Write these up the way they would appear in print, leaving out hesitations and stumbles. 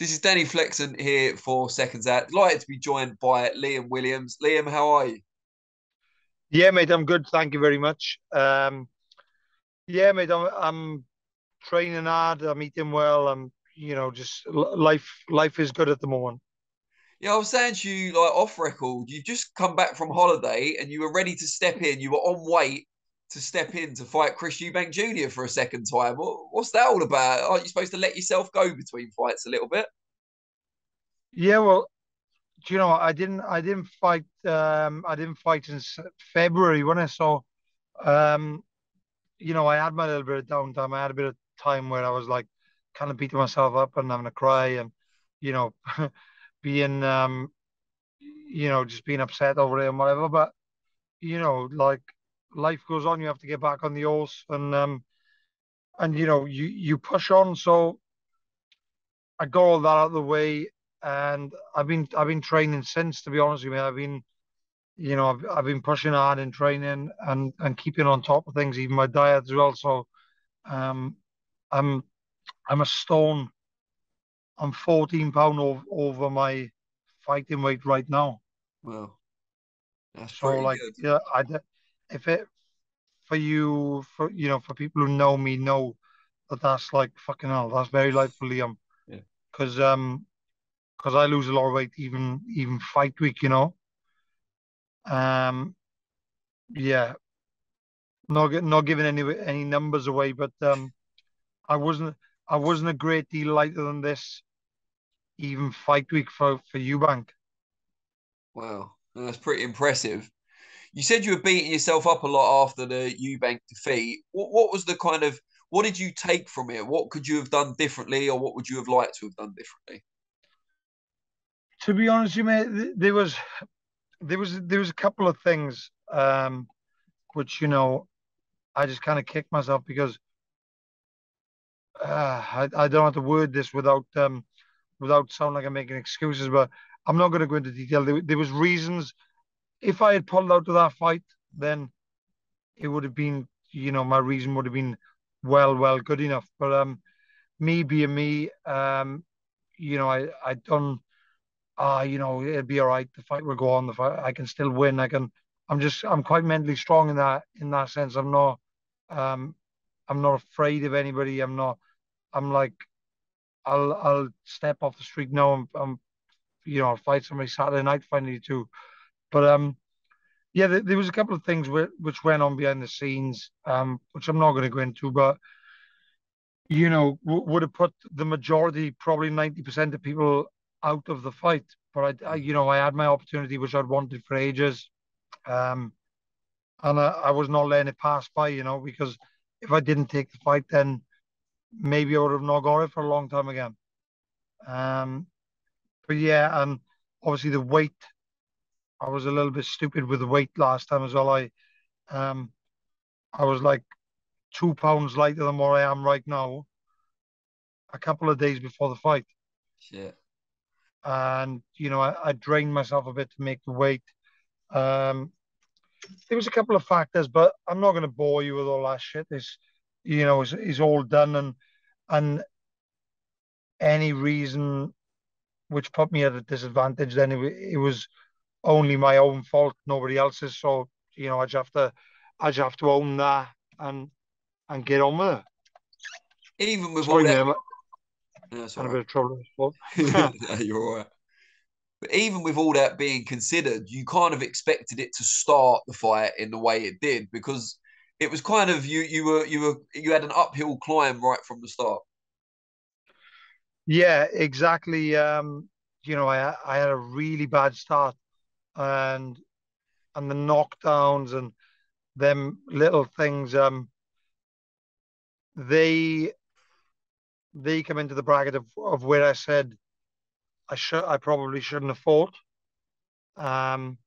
So this is Danny Flexen here for Seconds Out. Delighted to be joined by Liam Williams. Liam, how are you? Yeah, mate, I'm good. Thank you very much. Yeah, mate, I'm training hard. I'm eating well. Just life is good at the moment. Yeah, I was saying to you, like off record, you've just come back from holiday and you were ready to step in. You were on weight to step in to fight Chris Eubank Jr. for a second time. What's that all about? Aren't you supposed to let yourself go between fights a little bit? Yeah, well, do you know what? I didn't fight in February when I saw. Um, I had my little bit of downtime. I had a bit of time where I was like kind of beating myself up and having a cry and, you know, being just being upset over it and whatever. But like life goes on. You have to get back on the horse and you push on. So I got all that out of the way, and I've been training since. To be honest with you, I've been pushing hard in training and keeping on top of things, even my diet as well. So um, I'm I'm a stone. I'm 14 pound over my fighting weight right now. Well, that's So pretty like good. yeah, if it for you for people who know that that's like fucking hell. That's very light for Liam Yeah. because I lose a lot of weight even fight week. Um, yeah, not giving any numbers away, but I wasn't I wasn't a great deal lighter than this even fight week for Eubank. Wow, that's pretty impressive. You said you were beating yourself up a lot after the Eubank defeat. What was the kind of what did you take from it? What could you have done differently, or what would you have liked to have done differently? To be honest, you mate, there was a couple of things which I just kind of kicked myself because I don't have to word this without sounding like I'm making excuses, but I'm not going to go into detail. There was reasons. If I had pulled out of that fight, then it would have been, my reason would have been well good enough. But me being me, I done. It'll be all right. The fight will go on. The fight, I can still win. I'm quite mentally strong in that sense. Um, I'm not afraid of anybody. I'm like, I'll step off the street now. I'll fight somebody Saturday night finally too. But yeah, there was a couple of things which went on behind the scenes, which I'm not going to go into, but would have put the majority, probably 90% of people out of the fight. But I had my opportunity, which I'd wanted for ages, um, and I was not letting it pass by, because if I didn't take the fight, then maybe I would have not got it for a long time again. Um, but yeah, and obviously the weight, I was a little bit stupid with the weight last time as well. Um, I was like 2 pounds lighter than what I am right now, a couple of days before the fight. Shit. And I drained myself a bit to make the weight. Um, there was a couple of factors, but I'm not going to bore you with all that shit. It's all done, and any reason which put me at a disadvantage, then it was only my own fault, nobody else's. So I just have to own that and get on with it. Even with all Sorry, that, mate, I'm that's all in a right. bit of trouble. No, you're all right. But even with all that being considered, you kind of expected it to start the fight in the way it did because it was kind of you had an uphill climb right from the start. Yeah, exactly. I had a really bad start, and the knockdowns and them little things. They they come into the bracket of where I said I probably shouldn't have fought. Um,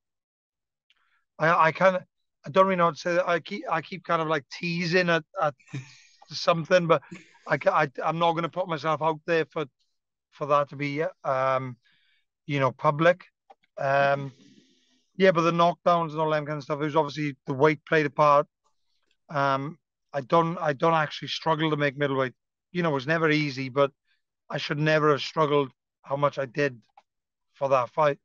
I kind of I don't really know what to say. I keep kind of like teasing at something, but I'm not going to put myself out there for that to be public. Um, yeah, but the knockdowns and all that kind of stuff. It was obviously the weight played a part. Um, I don't actually struggle to make middleweight. It was never easy, but I should never have struggled how much I did for that fight,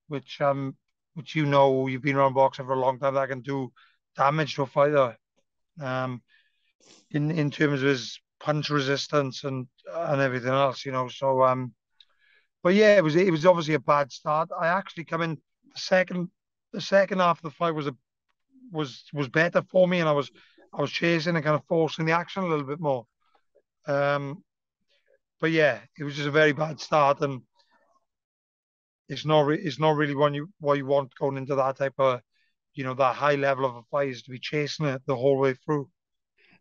which you know, you've been around boxing for a long time, that can do damage to a fighter. Um, in terms of his punch resistance and everything else, you know. So but yeah, it was obviously a bad start. I actually come in the second the second half of the fight was better for me, and I was chasing and kind of forcing the action a little bit more. Um, but yeah, it was just a very bad start, and it's not really what you want going into that type of, that high level of a fight, is to be chasing it the whole way through.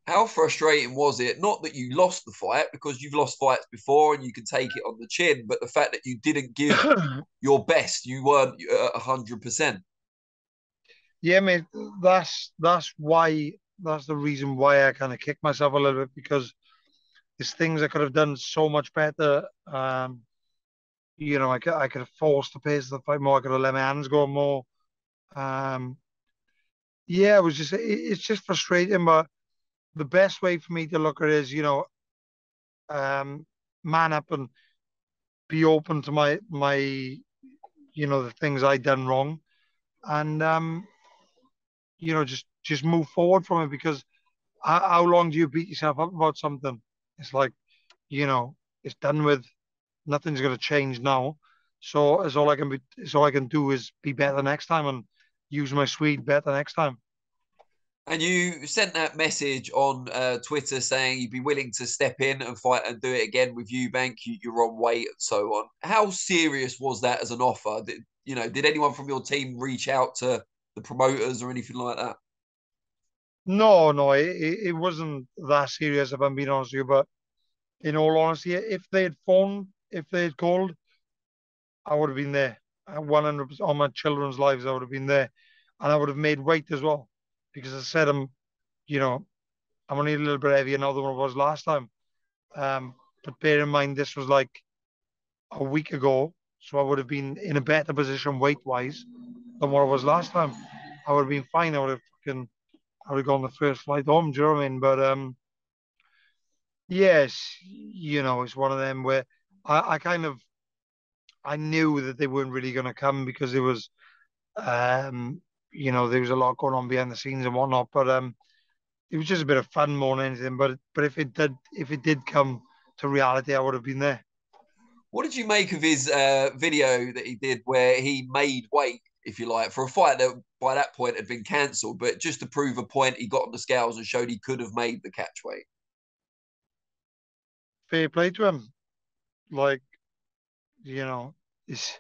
How frustrating was it? Not that you lost the fight, because you've lost fights before and you can take it on the chin, but the fact that you didn't give your best, you weren't 100%. Yeah, mate, that's the reason why I kind of kicked myself a little bit, because there's things I could have done so much better. I could have forced the pace of the fight more. I could have let my hands go more. Um, yeah, it's just frustrating. But the best way for me to look at it is, um, man up and be open to the things I done wrong, and just move forward from it. Because how long do you beat yourself up about something? It's like, it's done with. Nothing's going to change now. So all I can do is be better next time and use my Swede better next time. And you sent that message on Twitter saying you'd be willing to step in and fight and do it again with Eubank. You're on weight and so on. How serious was that as an offer? Did anyone from your team reach out to the promoters or anything like that? No, no, it wasn't that serious, if I'm being honest with you. But in all honesty, if they had called, I would have been there. 100% on my children's lives, I would have been there, and I would have made weight as well, because I said you know, I'm only a little bit heavier now than what I was last time. But bear in mind, this was like a week ago, so I would have been in a better position weight wise than what I was last time. I would have been fine. I would have gone the first flight home. Do you know what I mean? But yes, it's one of them where I kind of I knew that they weren't really going to come, because it was um there was a lot going on behind the scenes and whatnot. But it was just a bit of fun more than anything. But if it did come to reality, I would have been there. What did you make of his video that he did where he made weight, if you like, for a fight that by that point had been cancelled, but just to prove a point, he got on the scales and showed he could have made the catch weight? Fair play to him. Like, you know, it's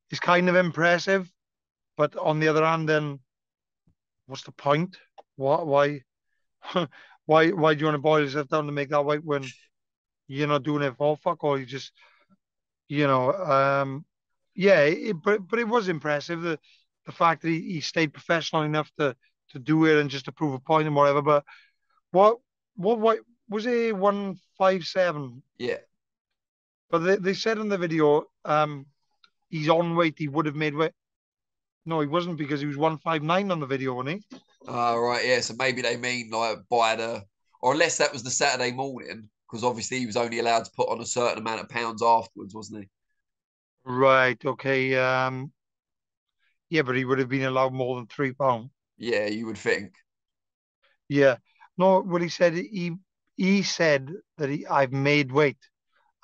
it's kind of impressive. But on the other hand, then what's the point? Why why do you want to boil yourself down to make that weight when you're not doing it for fuck all? You just you know yeah, but it was impressive, the fact that he stayed professional enough to do it and just to prove a point and whatever. But what what was it, 157? Yeah. But they said in the video, he's on weight, he would have made weight. No, he wasn't, because he was 159 on the video, wasn't he? Right. Yeah. So maybe they mean like by or unless that was the Saturday morning, because obviously he was only allowed to put on a certain amount of pounds afterwards, wasn't he? Right. Okay. Yeah, but he would have been allowed more than £3. Yeah, you would think. Yeah. No, what he said that I've made weight,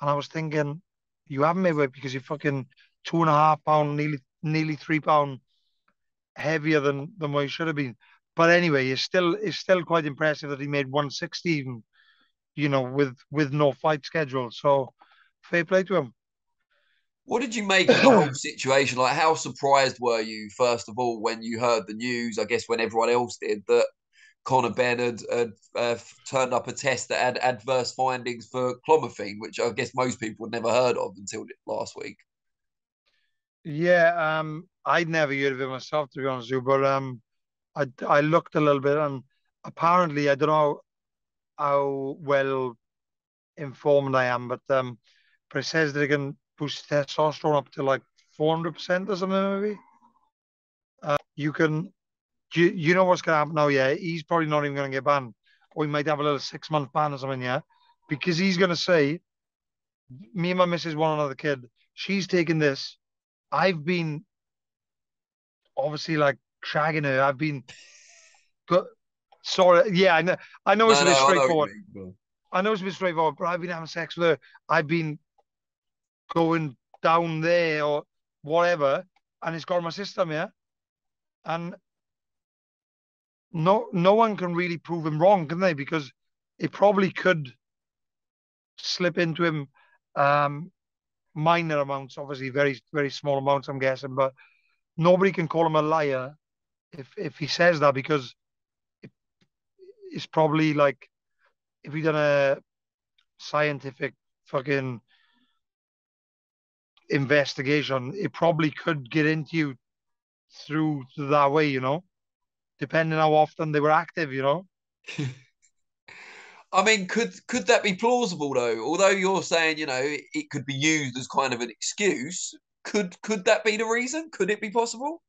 and I was thinking, you haven't made weight, because you're fucking 2.5 pound, nearly £3 heavier than what he should have been. But anyway, it's still quite impressive that he made 160 even, with no fight schedule. So fair play to him. What did you make of the whole situation? Like, how surprised were you, first of all, when you heard the news? I guess when everyone else did, that Conor Benn had turned up a test that had adverse findings for clomiphene, which I guess most people had never heard of until last week. Yeah, I'd never heard of it myself, to be honest with you. But I looked a little bit, and apparently, I don't know how well informed I am, but it says that it can boost testosterone up to like 400% or something, maybe. You can, you know what's going to happen now? Yeah, he's probably not even going to get banned, or he might have a little 6 month ban or something. Yeah, because he's going to say, me and my missus want another kid. she's taken this. I've been obviously like shagging her. I've been go, sorry, yeah, I know it's No, a no, bit I know what you straightforward. mean. Go on. I know it's a bit straightforward, but I've been having sex with her. I've been going down there or whatever, and it's got my system, yeah. And no one can really prove him wrong, can they? Because it probably could slip into him um, minor amounts, obviously very very small amounts, I'm guessing, but nobody can call him a liar if he says that because it, it's probably like if he done a scientific fucking investigation, it probably could get into you through that way, depending how often they were active, I mean, could that be plausible though? Although you're saying, it could be used as kind of an excuse. Could that be the reason? Could it be possible?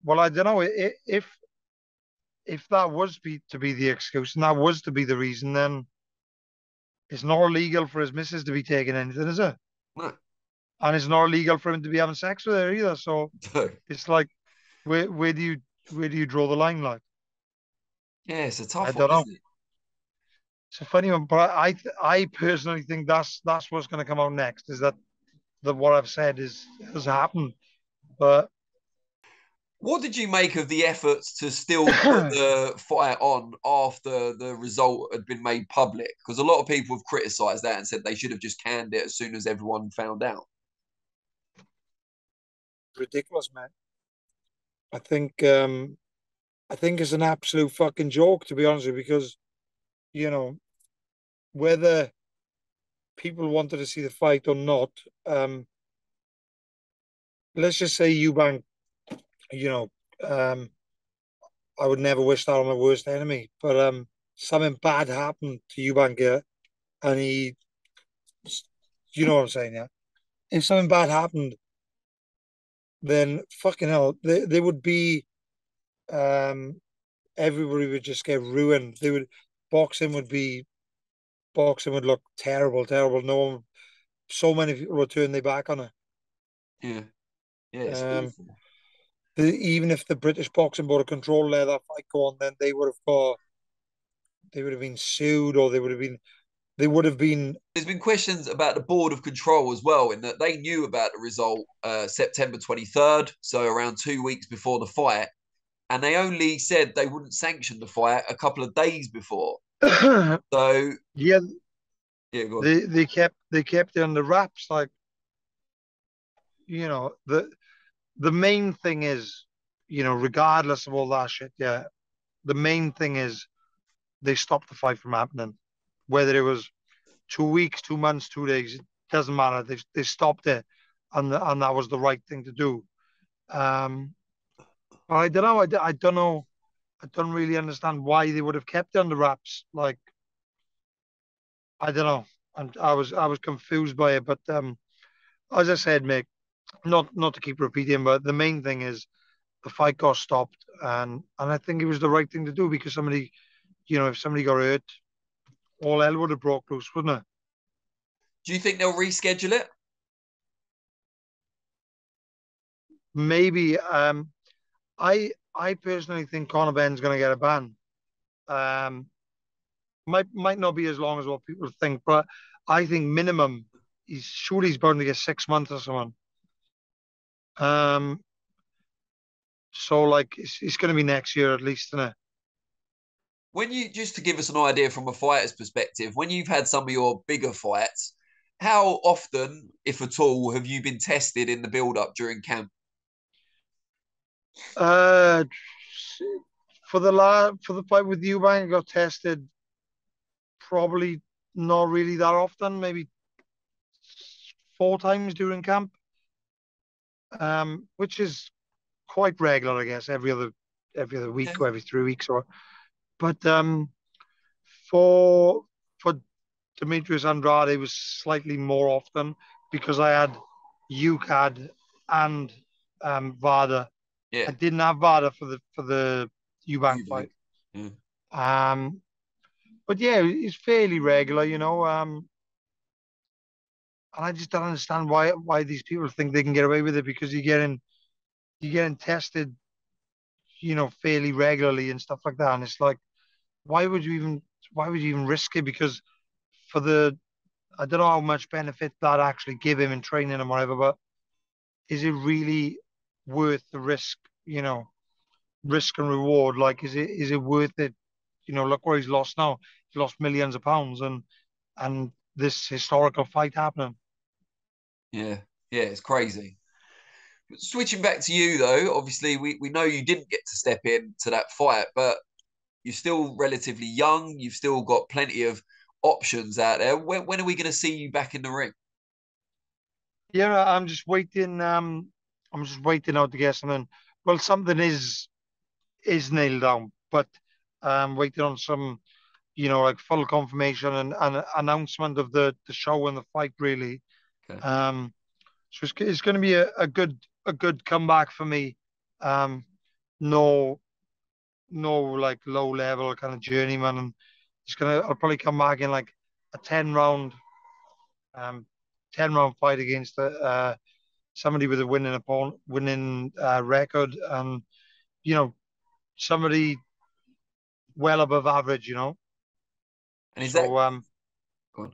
Well, I don't know if that was to be the excuse and that was to be the reason, then it's not illegal for his missus to be taking anything, is it? No. And it's not illegal for him to be having sex with her either. So No. it's like, where do you draw the line? Like, Yeah, it's a I tough one, don't know. isn't it? It's a funny one, but I personally think that's what's going to come out next. Is that what I've said has happened, but What did you make of the efforts to still put the fight on after the result had been made public? Because a lot of people have criticised that and said they should have just canned it as soon as everyone found out. ridiculous, man. I think I think it's an absolute fucking joke, to be honest with you, because you know whether people wanted to see the fight or not. Um, let's just say Eubank, you know, um, I would never wish that on my worst enemy, but something bad happened to Eubank here, and you know what I'm saying, yeah. If something bad happened, then fucking hell, they would be um, everybody would just get ruined. Boxing would be boxing would look terrible, terrible. No one, so many people would turn their back on it. Yeah, yeah, it's Um, awful. even if the British Boxing Board of Control let that fight go on, then they would have been sued, or they would have been. There's been questions about the board of control as well, in that they knew about the result September 23rd, so around 2 weeks before the fight, and they only said they wouldn't sanction the fight a couple of days before. So Yeah, yeah, go on. they kept it under wraps. Like the main thing is, regardless of all that shit, yeah, the main thing is they stopped the fight from happening. Whether it was 2 weeks, 2 months, 2 days, it doesn't matter. They stopped it, and that was the right thing to do. Um, but I don't know. I don't know. I don't really understand why they would have kept it under wraps. Like I don't know. And I was confused by it. But as I said, mate, not to keep repeating, but the main thing is the fight got stopped, and I think it was the right thing to do because if somebody got hurt, all hell would have broke loose, wouldn't it? Do you think they'll reschedule it? Maybe. I personally think Conor Ben's going to get a ban. Um, might not be as long as what people think, but I think minimum he's bound to get 6 months or something. Um, so like it's going to be next year at least, isn't it? When you just to give us an idea from a fighter's perspective, when you've had some of your bigger fights, how often, if at all, have you been tested in the build up during camp? Uh, for the fight with Eubank, I got tested probably not really that often, maybe 4 times during camp, which is quite regular, I guess, every other Yeah. week or every 3 weeks or. But for for Demetrius Andrade, it was slightly more often because I had UCAD and VADA. Yeah. I didn't have VADA for the Eubank Eubank. fight. Yeah. Um, but yeah, it's fairly regular. and I just don't understand why these people think they can get away with it because you're getting tested, fairly regularly and stuff like that. And it's like, why would you even why would you even risk it? Because for the I don't know how much benefit that actually give him in training and whatever, but is it really worth the risk? Risk and reward. Like, is it worth it? Look where he's lost now. He's lost millions of pounds, and this historical fight happening. Yeah, yeah, it's crazy. Switching back to you though, obviously we know you didn't get to step in to that fight, but you're still relatively young. You've still got plenty of options out there. When are we going to see you back in the ring? Yeah, I'm just waiting. I'm just waiting out to get something. Well, something is nailed down, but I'm waiting on some, like full confirmation and announcement of the show and the fight really. Okay. Um, so it's going to be a good comeback for me. Um, no no like low level kind of journeyman, and I'll probably come back in like a um 10 round fight against somebody with a winning record, and you know somebody well above average. And is that So go on.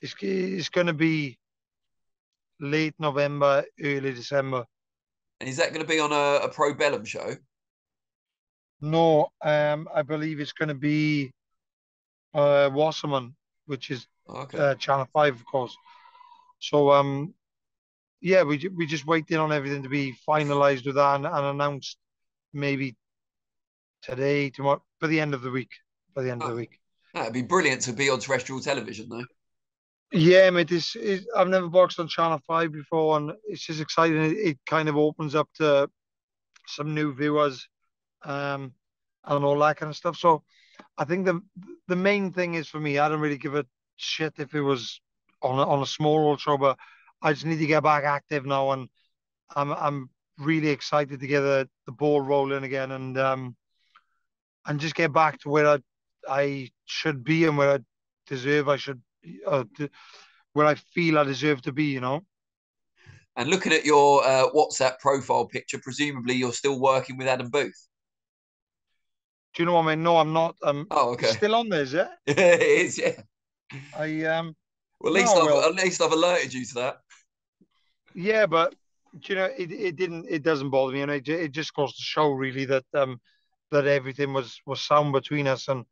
it's going to be late November, early December. And is that going to be on a Pro Bellum show? No, I believe it's going to be Wasserman, which is Okay. Channel 5, of course. So yeah, we just waiting on everything to be finalized with that and announced maybe today, tomorrow, by the end of the week. By the end of the Oh, week. that'd be brilliant to be on terrestrial television though. Yeah, mate. I've never boxed on Channel 5 before, and it's just exciting. It kind of opens up to some new viewers, um, and all that kind of stuff. So I think the main thing is for me, I don't really give a shit if it was on a small old show, but I just need to get back active now, and I'm really excited to get the ball rolling again, and just get back to where I should be and where I deserve I should where I feel I deserve to be. And looking at your WhatsApp profile picture, presumably you're still working with Adam Booth. Do you know what I mean? No, I'm not. Oh, It's okay. still on there, is it? it is, yeah. I Well, No, well, at least I've alerted you to that. yeah, but it doesn't bother me, and it just goes to show really that everything was sound between us, and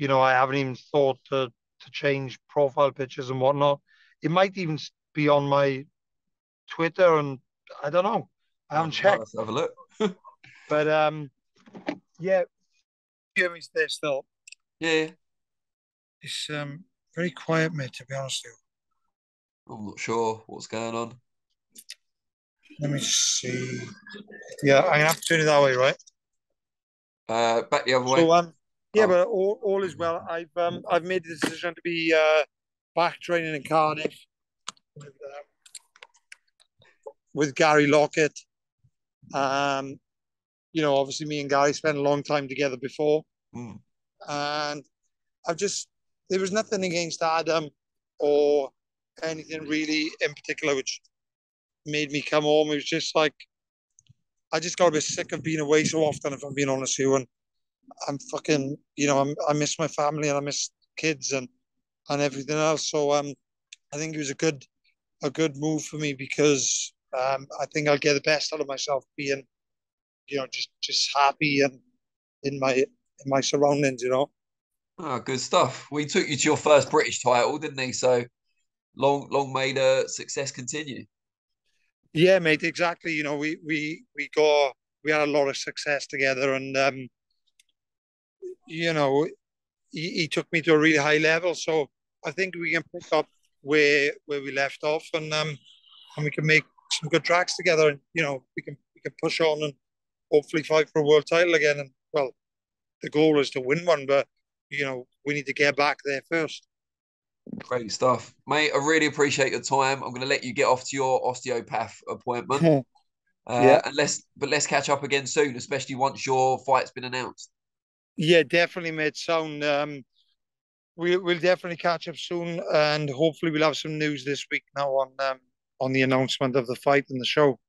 I haven't even thought to change profile pictures and whatnot. It might even be on my Twitter, and I don't know. I haven't Well, checked, let's have a look. but yeah, Jimmy's there still. Yeah, It's very quiet, mate. To be honest with I'm not sure what's going on. you, let me just see. Yeah, I'm gonna have to turn it that way, right? Back the other way. So yeah, Oh, but all is well. I've made the decision to be back training in Cardiff with Gary Lockett. Um, obviously me and Gary spent a long time together before, mm. and I've just there was nothing against Adam or anything really in particular which made me come home. It was just like I just got a bit sick of being away so often, if I'm being honest with you. And I'm fucking, I miss my family and I miss kids and everything else. So I think it was a good move for me because I think I'll get the best out of myself being, just happy and in my surroundings. Oh, good stuff. We took you to your first British title, didn't he? So long may the success continue. Yeah, mate, exactly. We had a lot of success together, and you know, he took me to a really high level. So I think we can pick up where we left off, and we can make some good tracks together. And we can push on and hopefully fight for a world title again. And well, the goal is to win one, but we need to get back there first. Great stuff, mate. I really appreciate your time. I'm going to let you get off to your osteopath appointment. Yeah, But let's catch up again soon, especially once your fight's been announced. yeah, definitely made sound. we'll definitely catch up soon, and hopefully we'll have some news this week now on the announcement of the fight and the show.